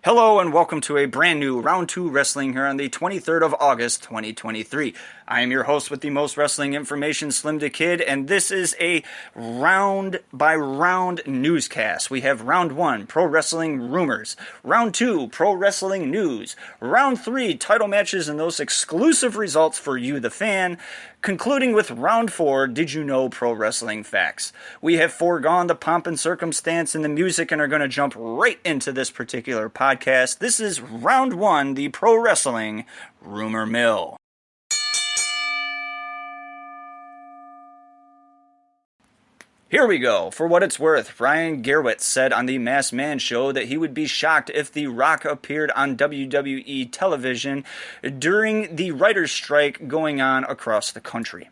Hello and welcome to a brand new Round 2 Wrestling here on the 23rd of August, 2023. I am your host with the most wrestling information, SlimmDa KID, and this is a round-by-round newscast. We have Round 1, Pro Wrestling Rumors, Round 2, Pro Wrestling News, Round 3, title matches and those exclusive results for you, the fan, concluding with Round 4, Did You Know Pro Wrestling Facts. We have foregone the pomp and circumstance and the music and are going to jump right into this particular podcast. This is Round 1, the Pro Wrestling Rumor Mill. Here we go. For what it's worth, Ryan Gerwitz said on the Masked Man show that he would be shocked if The Rock appeared on WWE television during the writer's strike going on across the country.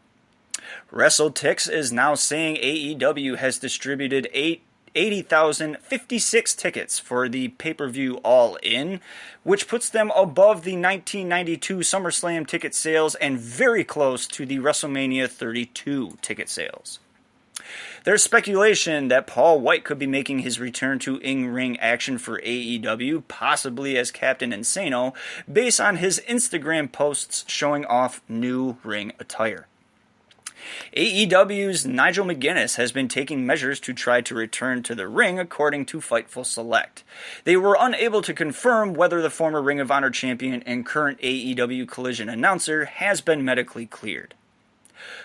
WrestleTix is now saying AEW has distributed 80,056 tickets for the pay-per-view All In, which puts them above the 1992 SummerSlam ticket sales and very close to the WrestleMania 32 ticket sales. There's speculation that Paul White could be making his return to in-ring action for AEW, possibly as Captain Insano, based on his Instagram posts showing off new ring attire. AEW's Nigel McGuinness has been taking measures to try to return to the ring, according to Fightful Select. They were unable to confirm whether the former Ring of Honor champion and current AEW Collision announcer has been medically cleared.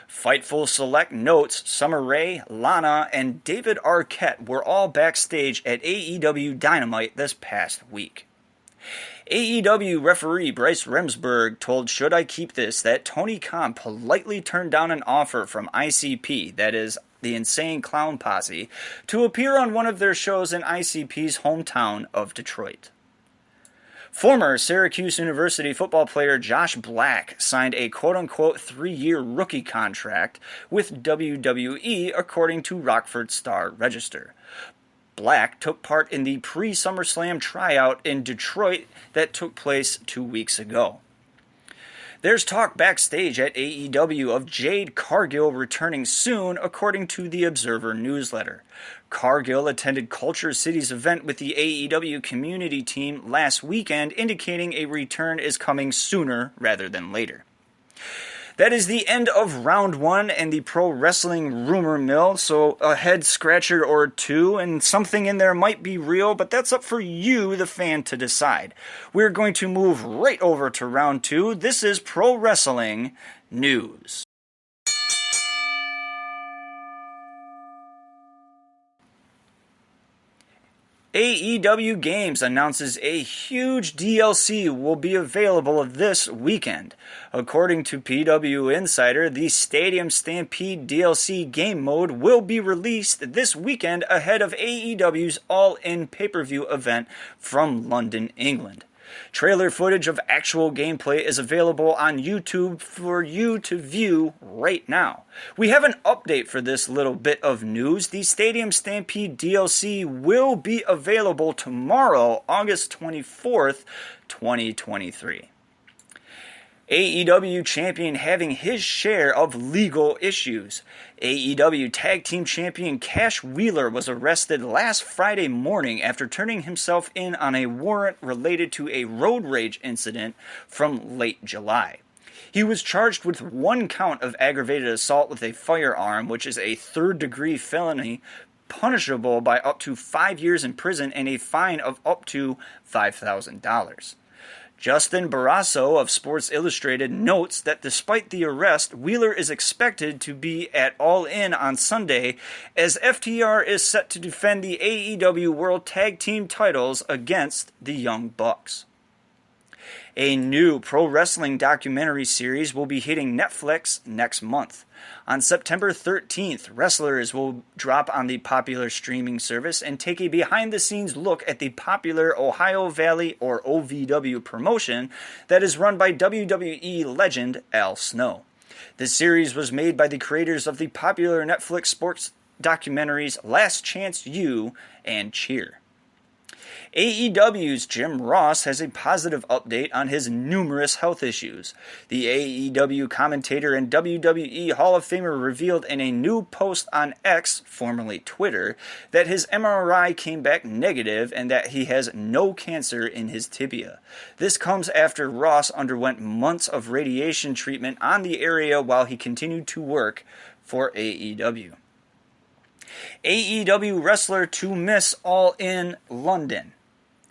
Fightful Select notes Summer Rae, Lana, and David Arquette were all backstage at AEW Dynamite this past week. AEW referee Bryce Remsburg told Should I Keep This that Tony Khan politely turned down an offer from ICP, that is, the Insane Clown Posse, to appear on one of their shows in ICP's hometown of Detroit. Former Syracuse University football player Josh Black signed a quote-unquote 3-year rookie contract with WWE, according to Rockford Star Register. Black took part in the pre-SummerSlam tryout in Detroit that took place 2 weeks ago. There's talk backstage at AEW of Jade Cargill returning soon, according to the Observer newsletter. Cargill attended Culture City's event with the AEW community team last weekend, indicating a return is coming sooner rather than later. That is the end of Round 1 and the Pro Wrestling Rumor Mill, so a head scratcher or two, and something in there might be real, but that's up for you, the fan, to decide. We're going to move right over to Round 2. This is Pro Wrestling News. AEW Games announces a huge DLC will be available this weekend. According to PW Insider, the Stadium Stampede DLC game mode will be released this weekend ahead of AEW's All In pay-per-view event from London, England. Trailer footage of actual gameplay is available on YouTube for you to view right now. We have an update for this little bit of news. The Stadium Stampede DLC will be available tomorrow, August 24th, 2023. AEW champion having his share of legal issues. AEW Tag Team Champion Cash Wheeler was arrested last Friday morning after turning himself in on a warrant related to a road rage incident from late July. He was charged with 1 count of aggravated assault with a firearm, which is a third-degree felony punishable by up to 5 years in prison and a fine of up to $5,000. Justin Barrasso of Sports Illustrated notes that despite the arrest, Wheeler is expected to be at All In on Sunday, as FTR is set to defend the AEW World Tag Team titles against the Young Bucks. A new pro wrestling documentary series will be hitting Netflix next month. On September 13th, wrestlers will drop on the popular streaming service and take a behind-the-scenes look at the popular Ohio Valley or OVW promotion that is run by WWE legend Al Snow. The series was made by the creators of the popular Netflix sports documentaries Last Chance U and Cheer. AEW's Jim Ross has a positive update on his numerous health issues. The AEW commentator and WWE Hall of Famer revealed in a new post on X, formerly Twitter, that his MRI came back negative and that he has no cancer in his tibia. This comes after Ross underwent months of radiation treatment on the area while he continued to work for AEW. AEW wrestler to miss All In London.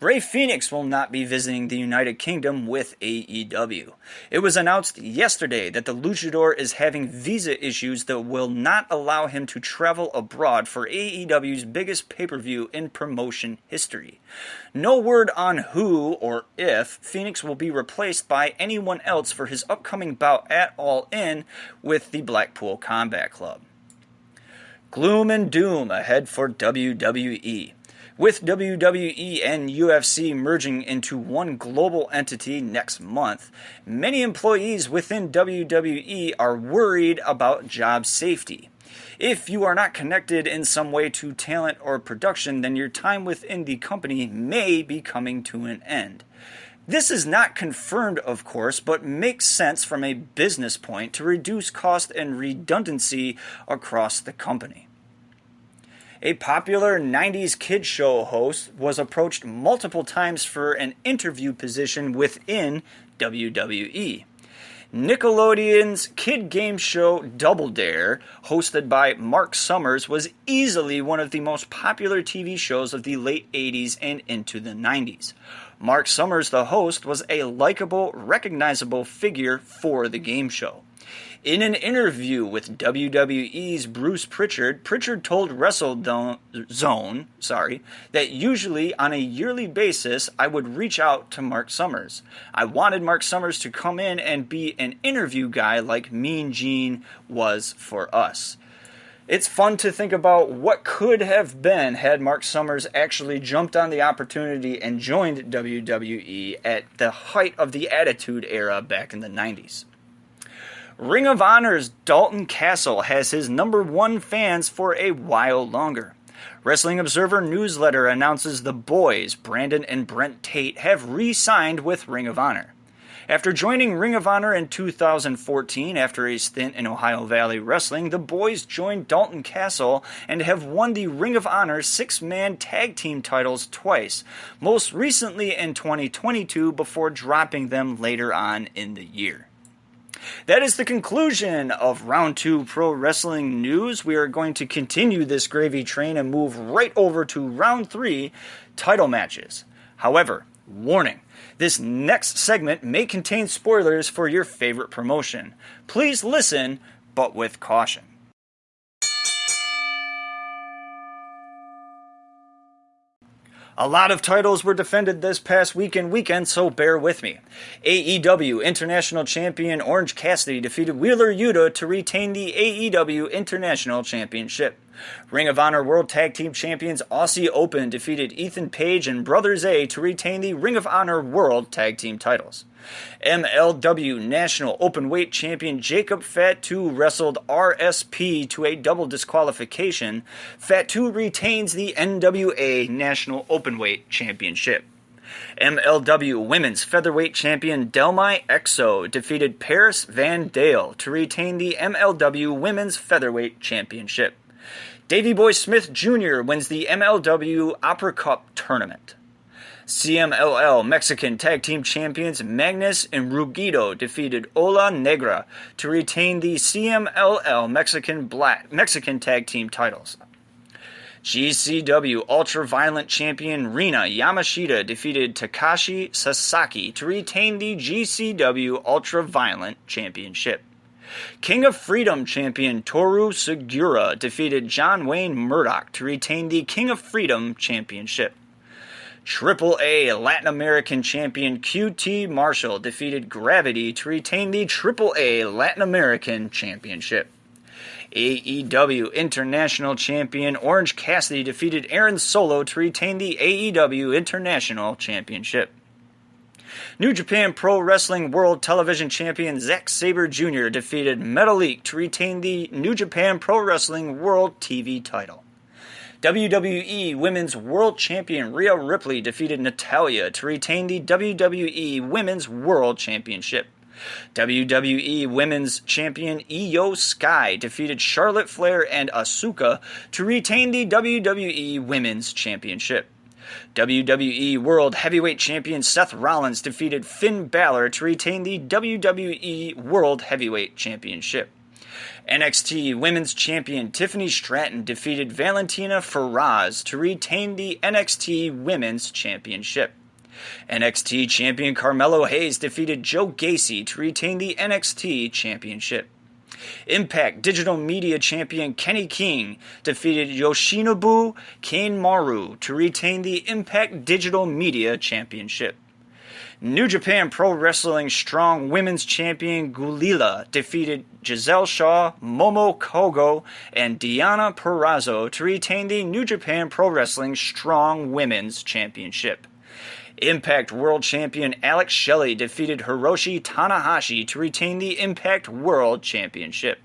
Rey Fenix will not be visiting the United Kingdom with AEW. It was announced yesterday that the luchador is having visa issues that will not allow him to travel abroad for AEW's biggest pay-per-view in promotion history. No word on who or if Fenix will be replaced by anyone else for his upcoming bout at All In with the Blackpool Combat Club. Gloom and doom ahead for WWE. With WWE and UFC merging into one global entity next month, many employees within WWE are worried about job safety. If you are not connected in some way to talent or production, then your time within the company may be coming to an end. This is not confirmed, of course, but makes sense from a business point to reduce cost and redundancy across the company. A popular 90s kids show host was approached multiple times for an interview position within WWE. Nickelodeon's kid game show Double Dare, hosted by Mark Summers, was easily one of the most popular TV shows of the late 80s and into the 90s. Mark Summers, the host, was a likable, recognizable figure for the game show. In an interview with WWE's Bruce Pritchard, Pritchard told WrestleZone that usually on a yearly basis I would reach out to Mark Summers. I wanted Mark Summers to come in and be an interview guy like Mean Gene was for us. It's fun to think about what could have been had Mark Summers actually jumped on the opportunity and joined WWE at the height of the Attitude Era back in the 90s. Ring of Honor's Dalton Castle has his #1 fans for a while longer. Wrestling Observer Newsletter announces the boys, Brandon and Brent Tate, have re-signed with Ring of Honor. After joining Ring of Honor in 2014 after a stint in Ohio Valley Wrestling, the boys joined Dalton Castle and have won the Ring of Honor 6-man tag team titles twice, most recently in 2022 before dropping them later on in the year. That is the conclusion of Round 2 Pro Wrestling News. We are going to continue this gravy train and move right over to Round 3 title matches. However, warning, this next segment may contain spoilers for your favorite promotion. Please listen, but with caution. A lot of titles were defended this past weekend, so bear with me. AEW International Champion Orange Cassidy defeated Wheeler Yuta to retain the AEW International Championship. Ring of Honor World Tag Team Champions Aussie Open defeated Ethan Page and Brothers A to retain the Ring of Honor World Tag Team titles. MLW National Openweight Champion Jacob Fatu wrestled RSP to a double disqualification. Fatu retains the NWA National Openweight Championship. MLW Women's Featherweight Champion Delmai Exo defeated Paris Van Dale to retain the MLW Women's Featherweight Championship. Davey Boy Smith Jr. wins the MLW Opera Cup Tournament. CMLL Mexican Tag Team Champions Magnus and Rugido defeated Ola Negra to retain the CMLL Mexican Tag Team titles. GCW Ultra Violent Champion Rina Yamashita defeated Takashi Sasaki to retain the GCW Ultra Violent Championship. King of Freedom Champion Toru Segura defeated John Wayne Murdoch to retain the King of Freedom Championship. AAA Latin American Champion QT Marshall defeated Gravity to retain the AAA Latin American Championship. AEW International Champion Orange Cassidy defeated Aaron Solo to retain the AEW International Championship. New Japan Pro Wrestling World Television Champion Zack Sabre Jr. defeated Metalik to retain the New Japan Pro Wrestling World TV title. WWE Women's World Champion Rhea Ripley defeated Natalya to retain the WWE Women's World Championship. WWE Women's Champion Io Sky defeated Charlotte Flair and Asuka to retain the WWE Women's Championship. WWE World Heavyweight Champion Seth Rollins defeated Finn Balor to retain the WWE World Heavyweight Championship. NXT Women's Champion Tiffany Stratton defeated Valentina Feroz to retain the NXT Women's Championship. NXT Champion Carmelo Hayes defeated Joe Gacy to retain the NXT Championship. Impact Digital Media Champion Kenny King defeated Yoshinobu Kanemaru to retain the Impact Digital Media Championship. New Japan Pro Wrestling Strong Women's Champion Gulila defeated Giselle Shaw, Momo Kogo, and Diana Purrazzo to retain the New Japan Pro Wrestling Strong Women's Championship. Impact World Champion Alex Shelley defeated Hiroshi Tanahashi to retain the Impact World Championship.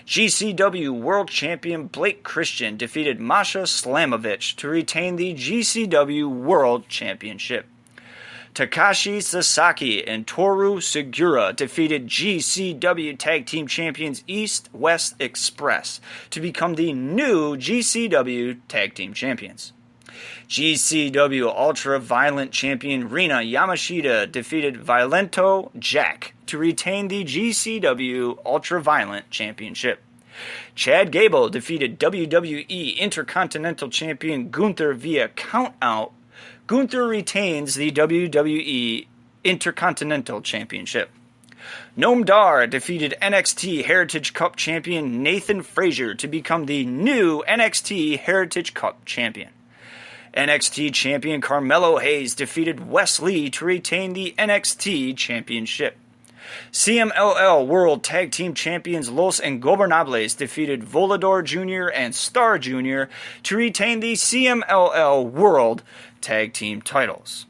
GCW World Champion Blake Christian defeated Masha Slamovich to retain the GCW World Championship. Takashi Sasaki and Toru Segura defeated GCW Tag Team Champions East West Express to become the new GCW Tag Team Champions. GCW Ultra Violent Champion Rina Yamashita defeated Violento Jack to retain the GCW Ultra Violent Championship. Chad Gable defeated WWE Intercontinental Champion Gunther via countout. Gunther retains the WWE Intercontinental Championship. Noam Dar defeated NXT Heritage Cup Champion Nathan Frazier to become the new NXT Heritage Cup Champion. NXT Champion Carmelo Hayes defeated Wes Lee to retain the NXT Championship. CMLL World Tag Team Champions Los Ingobernables defeated Volador Jr. and Star Jr. to retain the CMLL World Tag Team titles.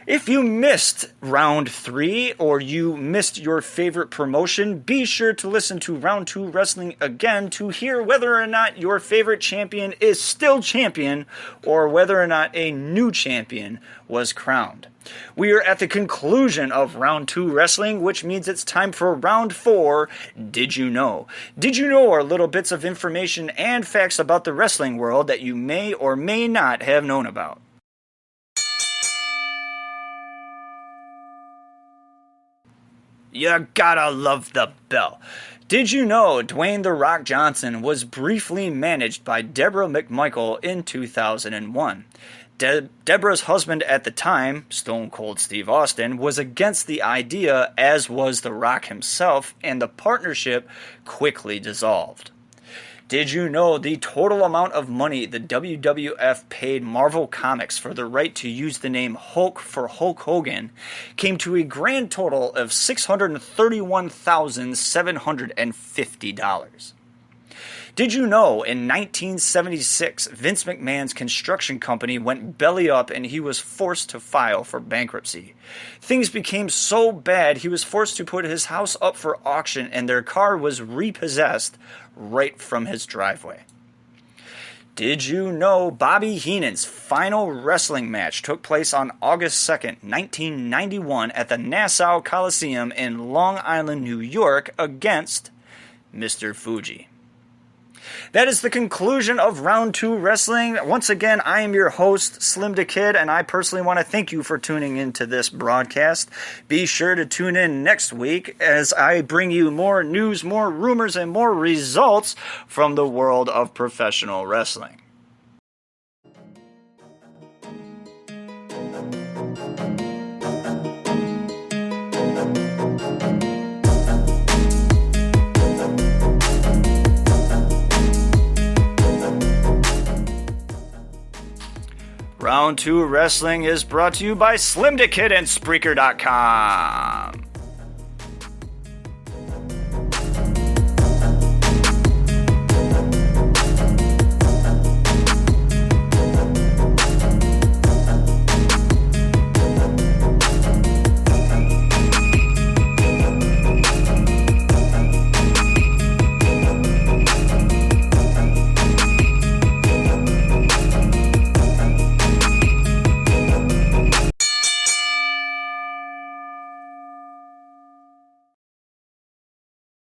If you missed Round 3 or you missed your favorite promotion, be sure to listen to Round 2 Wrestling again to hear whether or not your favorite champion is still champion or whether or not a new champion was crowned. We are at the conclusion of Round 2 Wrestling, which means it's time for Round 4, Did You Know? Did You Know are little bits of information and facts about the wrestling world that you may or may not have known about. You gotta love the bell. Did you know Dwayne "The Rock" Johnson was briefly managed by Deborah McMichael in 2001? Deborah's husband at the time, Stone Cold Steve Austin, was against the idea, as was The Rock himself, and the partnership quickly dissolved. Did you know the total amount of money the WWF paid Marvel Comics for the right to use the name Hulk for Hulk Hogan came to a grand total of $631,750? Did you know in 1976 Vince McMahon's construction company went belly up and he was forced to file for bankruptcy? Things became so bad he was forced to put his house up for auction and their car was repossessed right from his driveway. Did you know Bobby Heenan's final wrestling match took place on August 2nd, 1991 at the Nassau Coliseum in Long Island, New York against Mr. Fuji? That is the conclusion of Round 2 Wrestling. Once again, I am your host, SlimmDa KID, and I personally want to thank you for tuning into this broadcast. Be sure to tune in next week as I bring you more news, more rumors, and more results from the world of professional wrestling. Round 2 Wrestling is brought to you by SlimmDa KID and Spreaker.com.